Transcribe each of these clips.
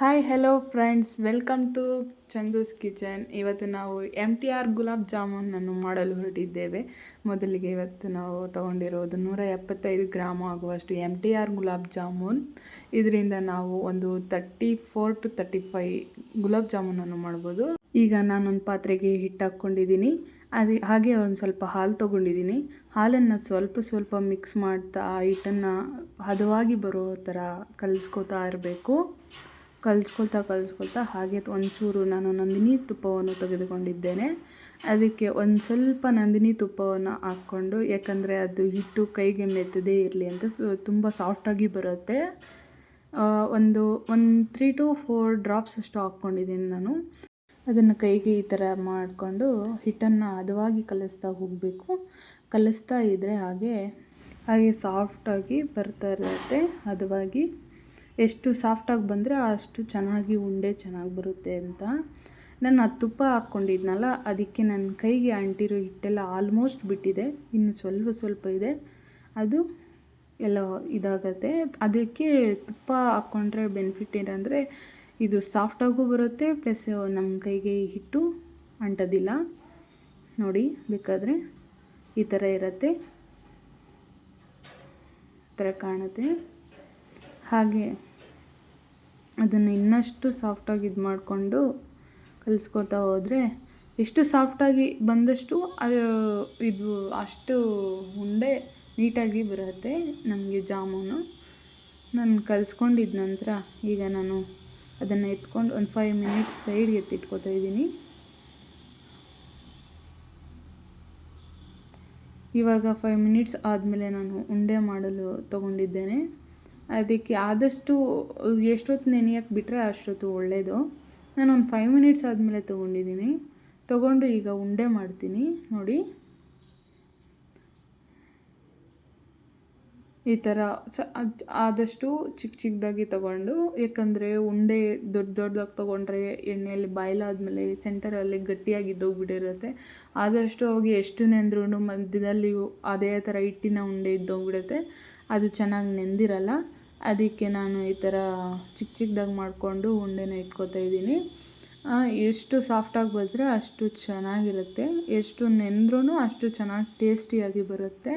Hi hello friends, welcome to Chandu's kitchen. ಇವತ್ತು ನಾವು MTR ಗುಲಾಬ್ ಜಾಮೂನನ್ನು ಮಾಡಲು ಹೊರಟಿದ್ದೇವೆ. ಮೊದಲಿಗೆ ಇವತ್ತು ನಾವು ತಗೊಂಡಿರೋದು 175 ಗ್ರಾಮ್ ಆಗುವಷ್ಟು MTR ಗುಲಾಬ್ ಜಾಮೂನ್. ಇದರಿಂದ ನಾವು ಒಂದು 34 to 35 ಗುಲಾಬ್ ಜಾಮೂನನ್ನು ಮಾಡ್ಬೋದು. ಈಗ ನಾನೊಂದು ಪಾತ್ರೆಗೆ ಹಿಟ್ಟು ಹಾಕ್ಕೊಂಡಿದ್ದೀನಿ. ಹಾಗೆ ಒಂದು ಸ್ವಲ್ಪ ಹಾಲು ತೊಗೊಂಡಿದ್ದೀನಿ. ಹಾಲನ್ನು ಸ್ವಲ್ಪ ಮಿಕ್ಸ್ ಮಾಡ್ತಾ ಆ ಹಿಟ್ಟನ್ನು ಹದವಾಗಿ ಬರೋ ಥರ ಕಲಿಸ್ಕೊತಾ ಇರಬೇಕು. ಕಲಿಸ್ಕೊಳ್ತಾ ಹಾಗೆ ಒಂಚೂರು ನಾನು ನಂದಿನಿ ತುಪ್ಪವನ್ನು ತೆಗೆದುಕೊಂಡಿದ್ದೇನೆ. ಅದಕ್ಕೆ ಒಂದು ಸ್ವಲ್ಪ ನಂದಿನಿ ತುಪ್ಪವನ್ನು ಹಾಕ್ಕೊಂಡು, ಯಾಕಂದರೆ ಅದು ಹಿಟ್ಟು ಕೈಗೆ ಮೆತ್ತದೇ ಇರಲಿ ಅಂತ ತುಂಬ ಸಾಫ್ಟಾಗಿ ಬರುತ್ತೆ. ಒಂದು 3 to 4 ಡ್ರಾಪ್ಸ್ ಅಷ್ಟು ಹಾಕ್ಕೊಂಡಿದ್ದೀನಿ ನಾನು. ಅದನ್ನು ಕೈಗೆ ಈ ಥರ ಮಾಡಿಕೊಂಡು ಹಿಟ್ಟನ್ನು ಹದವಾಗಿ ಕಲಿಸ್ತಾ ಹೋಗಬೇಕು. ಕಲಿಸ್ತಾ ಇದ್ದರೆ ಹಾಗೆ ಸಾಫ್ಟಾಗಿ ಬರ್ತಾ ಇರುತ್ತೆ. ಹದವಾಗಿ ಎಷ್ಟು ಸಾಫ್ಟಾಗಿ ಬಂದರೆ ಅಷ್ಟು ಚೆನ್ನಾಗಿ ಉಂಡೆ ಚೆನ್ನಾಗಿ ಬರುತ್ತೆ ಅಂತ. ನಾನು ಆ ತುಪ್ಪ ಹಾಕ್ಕೊಂಡಿದ್ನಲ್ಲ, ಅದಕ್ಕೆ ನನ್ನ ಕೈಗೆ ಅಂಟಿರೋ ಹಿಟ್ಟೆಲ್ಲ ಆಲ್ಮೋಸ್ಟ್ ಬಿಟ್ಟಿದೆ. ಇನ್ನು ಸ್ವಲ್ಪ ಇದೆ, ಅದು ಎಲ್ಲ ಇದಾಗತ್ತೆ. ಅದಕ್ಕೆ ತುಪ್ಪ ಹಾಕ್ಕೊಂಡ್ರೆ ಬೆನಿಫಿಟ್ ಏನಂದರೆ ಇದು ಸಾಫ್ಟಾಗೂ ಬರುತ್ತೆ, ಪ್ಲಸ್ ನಮ್ಮ ಕೈಗೆ ಹಿಟ್ಟು ಅಂಟೋದಿಲ್ಲ. ನೋಡಿ, ಬೇಕಾದರೆ ಈ ಥರ ಇರುತ್ತೆ, ಈ ಥರ ಕಾಣುತ್ತೆ. ಹಾಗೆ ಅದನ್ನು ಇನ್ನಷ್ಟು ಸಾಫ್ಟಾಗಿ ಇದು ಮಾಡಿಕೊಂಡು ಕಲಿಸ್ಕೊತಾ ಹೋದರೆ ಎಷ್ಟು ಸಾಫ್ಟಾಗಿ ಬಂದಷ್ಟು ಇದು ಅಷ್ಟು ಉಂಡೆ ನೀಟಾಗಿ ಬರುತ್ತೆ ನಮಗೆ ಜಾಮೂನು. ನಾನು ಕಲಿಸ್ಕೊಂಡಿದ್ದ ನಂತರ ಈಗ ನಾನು ಅದನ್ನು ಎತ್ಕೊಂಡು ಒಂದು 5 ಮಿನಿಟ್ಸ್ ಸೈಡ್ಗೆ ಎತ್ತಿಟ್ಕೊತಾ ಇದ್ದೀನಿ. ಇವಾಗ 5 ಮಿನಿಟ್ಸ್ ಆದಮೇಲೆ ನಾನು ಉಂಡೆ ಮಾಡಲು ತೊಗೊಂಡಿದ್ದೇನೆ. ಅದಕ್ಕೆ ಆದಷ್ಟು ಎಷ್ಟೊತ್ತು ನೆನೆಯೋಕ್ಕೆ ಬಿಟ್ಟರೆ ಅಷ್ಟೊತ್ತು ಒಳ್ಳೆಯದು. ನಾನು ಒಂದು 5 ಮಿನಿಟ್ಸ್ ಆದಮೇಲೆ ತೊಗೊಂಡು ಈಗ ಉಂಡೆ ಮಾಡ್ತೀನಿ. ನೋಡಿ, ಈ ಥರ ಆದಷ್ಟು ಚಿಕ್ಕದಾಗಿ ತೊಗೊಂಡು, ಯಾಕಂದರೆ ಉಂಡೆ ದೊಡ್ಡದಾಗಿ ತೊಗೊಂಡ್ರೆ ಎಣ್ಣೆಯಲ್ಲಿ ಬಾಯ್ಲಾದ್ಮೇಲೆ ಸೆಂಟರಲ್ಲಿ ಗಟ್ಟಿಯಾಗಿ ಇದ್ದೋಗ್ಬಿಟ್ಟಿರುತ್ತೆ. ಆದಷ್ಟು ಅವಾಗ ಎಷ್ಟು ನೆಂದ್ರೂ ಮಧ್ಯದಲ್ಲಿ ಅದೇ ಥರ ಹಿಟ್ಟಿನ ಉಂಡೆ ಇದ್ದೋಗ್ಬಿಡುತ್ತೆ, ಅದು ಚೆನ್ನಾಗಿ ನೆಂದಿರಲ್ಲ. ಅದಕ್ಕೆ ನಾನು ಈ ಥರ ಚಿಕ್ಕದಾಗಿ ಮಾಡಿಕೊಂಡು ಉಂಡೆನ ಇಟ್ಕೊತಾ ಇದ್ದೀನಿ. ಎಷ್ಟು ಸಾಫ್ಟಾಗಿ ಬಂದರೆ ಅಷ್ಟು ಚೆನ್ನಾಗಿರುತ್ತೆ, ಎಷ್ಟು ನೆಂದ್ರೂ ಅಷ್ಟು ಚೆನ್ನಾಗಿ ಟೇಸ್ಟಿಯಾಗಿ ಬರುತ್ತೆ.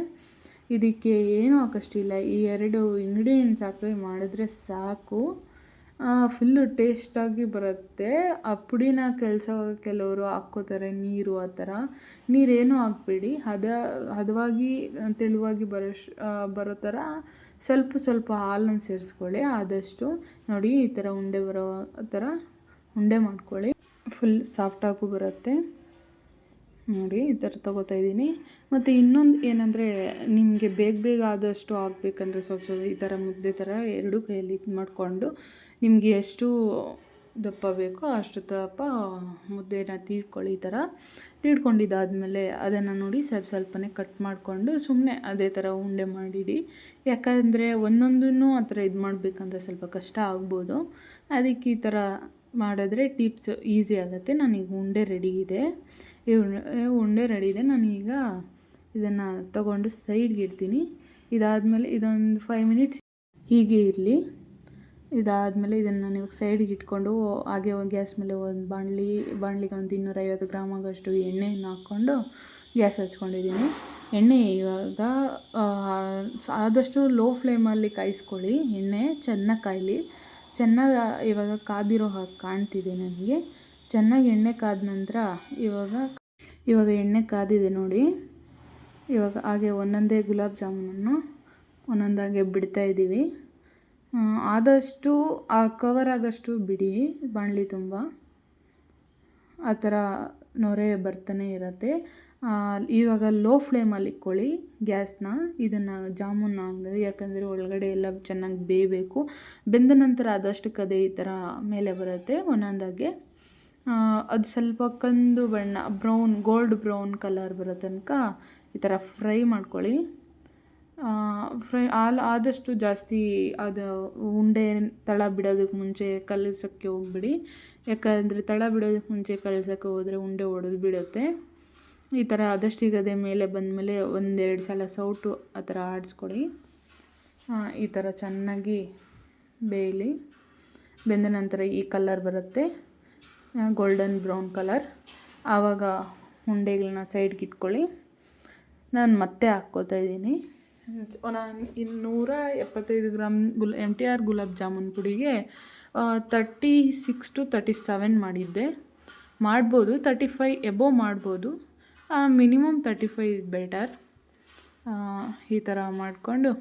ಇದಕ್ಕೆ ಏನೂ ಹಾಕೋಷ್ಟಿಲ್ಲ, ಈ 2 ಇಂಗ್ರೀಡಿಯೆಂಟ್ಸ್ ಹಾಕಿ ಮಾಡಿದ್ರೆ ಸಾಕು, ಫುಲ್ಲು ಟೇಸ್ಟಾಗಿ ಬರುತ್ತೆ. ಆ ಪುಡಿನ ಕೆಲವರು ಹಾಕ್ಕೋತಾರೆ ನೀರು, ಆ ಥರ ನೀರೇನೂ ಹಾಕಬೇಡಿ. ಹದವಾಗಿ ತೆಳುವಾಗಿ ಬರೋ ಥರ ಸ್ವಲ್ಪ ಹಾಲನ್ನು ಸೇರಿಸ್ಕೊಳ್ಳಿ ಆದಷ್ಟು. ನೋಡಿ, ಈ ಥರ ಉಂಡೆ ಬರೋ ಥರ ಉಂಡೆ ಮಾಡ್ಕೊಳ್ಳಿ, ಫುಲ್ ಸಾಫ್ಟಾಗೂ ಬರುತ್ತೆ. ನೋಡಿ, ಈ ಥರ ತೊಗೋತಾ ಇದ್ದೀನಿ. ಮತ್ತು ಇನ್ನೊಂದು ಏನಂದರೆ, ನಿಮಗೆ ಬೇಗ ಆದಷ್ಟು ಆಗಬೇಕಂದ್ರೆ ಸ್ವಲ್ಪ ಈ ಥರ ಮುದ್ದೆ ಥರ 2 ಕೈಯಲ್ಲಿ ಇದು ಮಾಡಿಕೊಂಡು ನಿಮಗೆ ಎಷ್ಟು ದಪ್ಪ ಬೇಕೋ ಅಷ್ಟು ದಪ್ಪ ಮುದ್ದೆನ ತೀಡ್ಕೊಳ್ಳಿ. ಈ ಥರ ತೀಡ್ಕೊಂಡಿದ್ದಾದಮೇಲೆ ಅದನ್ನು ನೋಡಿ ಸ್ವಲ್ಪನೇ ಕಟ್ ಮಾಡಿಕೊಂಡು ಸುಮ್ಮನೆ ಅದೇ ಥರ ಉಂಡೆ ಮಾಡಿಡಿ. ಯಾಕಂದರೆ ಒಂದೊಂದನ್ನು ಆ ಥರ ಇದು ಮಾಡಬೇಕಂದ್ರೆ ಸ್ವಲ್ಪ ಕಷ್ಟ ಆಗ್ಬೋದು. ಅದಕ್ಕೆ ಈ ಥರ ಮಾಡಿದ್ರೆ ಟಿಪ್ಸ್ ಈಸಿ ಆಗುತ್ತೆ. ನಾನೀಗ ಉಂಡೆ ರೆಡಿ ಇದೆ. ನಾನೀಗ ಇದನ್ನು ತಗೊಂಡು ಸೈಡ್ಗೆ ಇಡ್ತೀನಿ. ಇದಾದಮೇಲೆ ಇದೊಂದು 5 ಮಿನಿಟ್ಸ್ ಹೀಗೆ ಇರಲಿ. ಇದಾದಮೇಲೆ ಇದನ್ನು ನಾನು ಇವಾಗ ಸೈಡಿಗೆ ಇಟ್ಕೊಂಡು ಹಾಗೆ ಒಂದು ಗ್ಯಾಸ್ ಮೇಲೆ ಒಂದು ಬಾಣಲಿಗೆ ಒಂದು 250 ಗ್ರಾಮ್ ಆಗೋಷ್ಟು ಎಣ್ಣೆಯನ್ನು ಹಾಕ್ಕೊಂಡು ಗ್ಯಾಸ್ ಹಚ್ಕೊಂಡಿದ್ದೀನಿ. ಎಣ್ಣೆ ಇವಾಗ ಆದಷ್ಟು ಲೋ ಫ್ಲೇಮಲ್ಲಿ ಕಾಯಿಸ್ಕೊಳ್ಳಿ. ಎಣ್ಣೆ ಚೆನ್ನಾಗಿ ಕಾಯಲಿ. ಚೆನ್ನಾಗಿ ಇವಾಗ ಕಾದಿರೋ ಹಾಗೆ ಕಾಣ್ತಿದೆ ನನಗೆ. ಚೆನ್ನಾಗಿ ಎಣ್ಣೆ ಕಾದ ನಂತರ ಇವಾಗ ಎಣ್ಣೆ ಕಾದಿದೆ ನೋಡಿ. ಇವಾಗ ಹಾಗೆ ಒಂದೊಂದೇ ಗುಲಾಬ್ ಜಾಮೂನನ್ನು ಒಂದೊಂದಾಗೆ ಬಿಡ್ತಾ ಇದ್ದೀವಿ. ಆದಷ್ಟು ಆ ಕವರ್ ಆಗೋಷ್ಟು ಬಿಡಿ ಬಾಣಲಿ ತುಂಬ, ಆ ಥರ ನೊರೆ ಬರ್ತಾನೆ ಇರುತ್ತೆ. ಇವಾಗ ಲೋ ಫ್ಲೇಮಲ್ಲಿ ಇಟ್ಕೊಳ್ಳಿ ಗ್ಯಾಸ್ನ. ಇದನ್ನು ಜಾಮೂನ್ ಹಾಕಿದ್ರೆ, ಯಾಕಂದರೆ ಒಳಗಡೆ ಎಲ್ಲ ಚೆನ್ನಾಗಿ ಬೇಯಬೇಕು. ಬೆಂದ ನಂತರ ಆದಷ್ಟಕ್ಕೆ ಅದೇ ಈ ಥರ ಮೇಲೆ ಬರುತ್ತೆ ಒಂದೊಂದಾಗೆ. ಅದು ಸ್ವಲ್ಪ ಕಂದು ಬಣ್ಣ, ಗೋಲ್ಡ್ ಬ್ರೌನ್ ಕಲರ್ ಬರೋ ತನಕ ಈ ಥರ ಫ್ರೈ ಮಾಡ್ಕೊಳ್ಳಿ. ಆದಷ್ಟು ಜಾಸ್ತಿ ಅದು ಉಂಡೆ ತಳ ಬಿಡೋದಕ್ಕೆ ಮುಂಚೆ ಕಲಸೋಕ್ಕೆ ಹೋಗ್ಬಿಡಿ. ಯಾಕಂದರೆ ತಳ ಬಿಡೋದಕ್ಕೆ ಮುಂಚೆ ಕಲಸೋಕ್ಕೆ ಹೋದರೆ ಉಂಡೆ ಒಡೆದು ಬಿಡುತ್ತೆ. ಈ ಥರ ಆದಷ್ಟು ಈಗ ಅದೇ ಮೇಲೆ ಬಂದಮೇಲೆ 1-2 ಸಲ ಸೌಟು ಆ ಥರ ಆಡಿಸ್ಕೊಳ್ಳಿ. ಈ ಥರ ಚೆನ್ನಾಗಿ ಬೇಯಲಿ. ಬೆಂದ ನಂತರ ಈ ಕಲರ್ ಬರುತ್ತೆ, ಗೋಲ್ಡನ್ ಬ್ರೌನ್ ಕಲರ್. ಆವಾಗ ಉಂಡೆಗಳನ್ನ ಸೈಡ್ಗೆ ಇಟ್ಕೊಳ್ಳಿ. ನಾನು ಮತ್ತೆ ಹಾಕ್ಕೋತಾ ಇದ್ದೀನಿ. ನಾನು 275 ಗ್ರಾಮ್ MTR ಗುಲಾಬ್ ಜಾಮೂನ್ ಪುಡಿಗೆ 36 to 37 ಮಾಡಿದ್ದೆ. ಮಾಡ್ಬೋದು 35 ಎಬೋವ್ ಮಾಡ್ಬೋದು, ಮಿನಿಮಮ್ 35 ಇಸ್ ಬೆಟರ್. ಈ ಥರ ಮಾಡಿಕೊಂಡು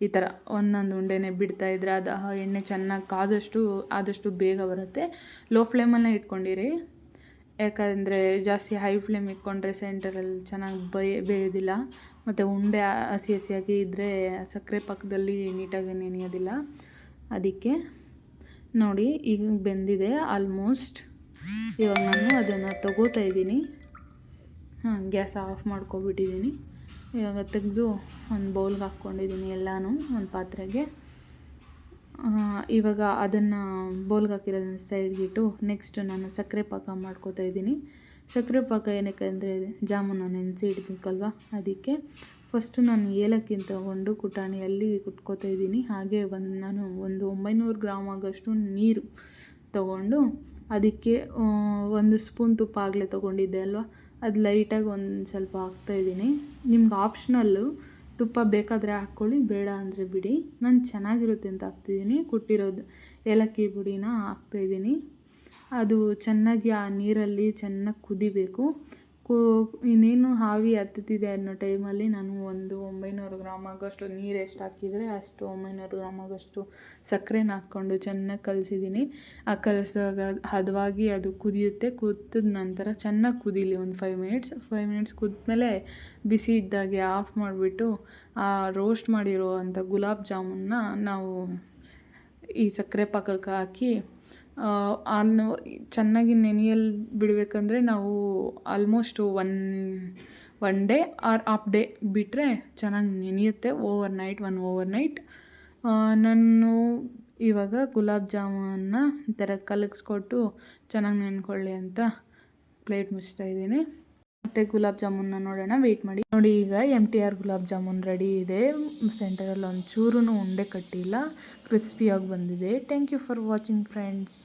ಈ ಥರ ಒಂದೊಂದು ಉಂಡೆನೇ ಬಿಡ್ತಾಯಿದ್ರೆ ಅದು ಎಣ್ಣೆ ಚೆನ್ನಾಗಿ ಆದಷ್ಟು ಬೇಗ ಬರುತ್ತೆ. ಲೋ ಫ್ಲೇಮಲ್ಲೇ ಇಟ್ಕೊಂಡಿರಿ, ಯಾಕಂದರೆ ಜಾಸ್ತಿ ಹೈ ಫ್ಲೇಮ್ ಇಟ್ಕೊಂಡ್ರೆ ಸೆಂಟರಲ್ಲಿ ಚೆನ್ನಾಗಿ ಬೇಯೋದಿಲ್ಲ, ಮತ್ತು ಉಂಡೆ ಹಸಿ ಹಸಿಯಾಗಿ ಇದ್ದರೆ ಸಕ್ಕರೆ ಪಾಕದಲ್ಲಿ ನೀಟಾಗಿ ನೆನೆಯೋದಿಲ್ಲ. ಅದಕ್ಕೆ ನೋಡಿ ಈಗ ಬೆಂದಿದೆ ಆಲ್ಮೋಸ್ಟ್. ಇವಾಗ ನಾನು ಅದನ್ನು ತಗೋತಾ ಇದ್ದೀನಿ. ಗ್ಯಾಸ್ ಆಫ್ ಮಾಡ್ಕೊಬಿಟ್ಟಿದ್ದೀನಿ. ಇವಾಗ ತೆಗೆದು ಒಂದು ಬೌಲ್ಗೆ ಹಾಕ್ಕೊಂಡಿದ್ದೀನಿ ಎಲ್ಲನೂ, ಒಂದು ಪಾತ್ರೆಗೆ. ಇವಾಗ ಅದನ್ನು ಬೌಲ್ಗೆ ಹಾಕಿರೋದನ್ನ ಸೈಡ್ಗಿಟ್ಟು ನೆಕ್ಸ್ಟ್ ನಾನು ಸಕ್ಕರೆ ಪಾಕ ಮಾಡ್ಕೋತಾ ಇದ್ದೀನಿ. ಸಕ್ಕರೆ ಪಾಕ ಏನಕ್ಕೆ ಅಂದರೆ ಜಾಮೂನ ನೆನೆಸಿ ಇಡಬೇಕಲ್ವ, ಅದಕ್ಕೆ ಫಸ್ಟು ನಾನು ಏಲಕ್ಕಿನ ತೊಗೊಂಡು ಕುಟಾಣಿಯಲ್ಲಿ ಕುಟ್ಕೋತಾ ಇದ್ದೀನಿ. ಹಾಗೆ ನಾನು ಒಂದು 900 ಗ್ರಾಮ್ ಆಗೋಷ್ಟು ನೀರು ತೊಗೊಂಡು ಅದಕ್ಕೆ 1 ಸ್ಪೂನ್ ತುಪ್ಪ ಆಗಲೇ ತೊಗೊಂಡಿದ್ದೆ ಅಲ್ವ, ಅದು ಲೈಟಾಗಿ ಒಂದು ಸ್ವಲ್ಪ ಹಾಕ್ತಾಯಿದ್ದೀನಿ. ನಿಮ್ಗೆ ಆಪ್ಷನಲ್ಲು, ತುಪ್ಪ ಬೇಕಾದರೆ ಹಾಕ್ಕೊಳ್ಳಿ, ಬೇಡ ಅಂದರೆ ಬಿಡಿ. ನಾನು ಚೆನ್ನಾಗಿರುತ್ತೆ ಅಂತ ಹಾಕ್ತಿದ್ದೀನಿ. ಕುಟ್ಟಿರೋದು ಏಲಕ್ಕಿ ಪುಡಿನ ಹಾಕ್ತಾಯಿದ್ದೀನಿ. ಅದು ಚೆನ್ನಾಗಿ ಆ ನೀರಲ್ಲಿ ಚೆನ್ನಾಗಿ ಕುದಿಬೇಕು. ಇನ್ನೇನು ಆವಿ ಹತ್ತುತ್ತಿದೆ ಅನ್ನೋ ಟೈಮಲ್ಲಿ ನಾನು ಒಂದು 900 ಗ್ರಾಮ್ ಆಗೋಷ್ಟು ನೀರು ಎಷ್ಟು ಹಾಕಿದರೆ ಅಷ್ಟು 900 ಗ್ರಾಮ್ ಆಗೋಷ್ಟು ಸಕ್ಕರೆನ ಹಾಕ್ಕೊಂಡು ಚೆನ್ನಾಗಿ ಕಲಸಿದ್ದೀನಿ. ಆ ಕಲಸಿದಾಗ ಹದವಾಗಿ ಅದು ಕುದಿಯುತ್ತೆ. ಕುದಿದ ನಂತರ ಚೆನ್ನಾಗಿ ಕುದೀಲಿ ಒಂದು 5 ಮಿನಿಟ್ಸ್ ಕುದ್ಮೇಲೆ ಬಿಸಿ ಇದ್ದಾಗೆ ಆಫ್ ಮಾಡಿಬಿಟ್ಟು ಆ ರೋಸ್ಟ್ ಮಾಡಿರೋ ಅಂಥ ಗುಲಾಬ್ ಜಾಮೂನ್ನ ನಾವು ಈ ಸಕ್ಕರೆ ಪಾಕಕ್ಕೆ ಹಾಕಿ ಚೆನ್ನಾಗಿ ನೆನೆಯಲು ಬಿಡಬೇಕಂದ್ರೆ ನಾವು almost one day or half day ಬಿಟ್ಟರೆ ಚೆನ್ನಾಗಿ ನೆನೆಯುತ್ತೆ. Over night. ನಾನು ಇವಾಗ ಗುಲಾಬ್ ಜಾಮೂನನ್ನ ಈ ಥರ ಕಲಗಿಸ್ಕೊಟ್ಟು ಚೆನ್ನಾಗಿ ನೆನ್ಕೊಳ್ಳಿ ಅಂತ ಪ್ಲೇಟ್ ಮುಚ್ತಾ ಇದ್ದೀನಿ. ಮತ್ತು ಗುಲಾಬ್ ಜಾಮೂನ್ನ ನೋಡೋಣ, ವೆಯ್ಟ್ ಮಾಡಿ. ನೋಡಿ ಈಗ MTR ಗುಲಾಬ್ ಜಾಮೂನ್ ರೆಡಿ ಇದೆ. ಸೆಂಟರಲ್ಲಿ ಒಂದು ಚೂರೂ ಉಂಡೆ ಕಟ್ಟಿಲ್ಲ, ಕ್ರಿಸ್ಪಿಯಾಗಿ ಬಂದಿದೆ. Thank you for watching friends.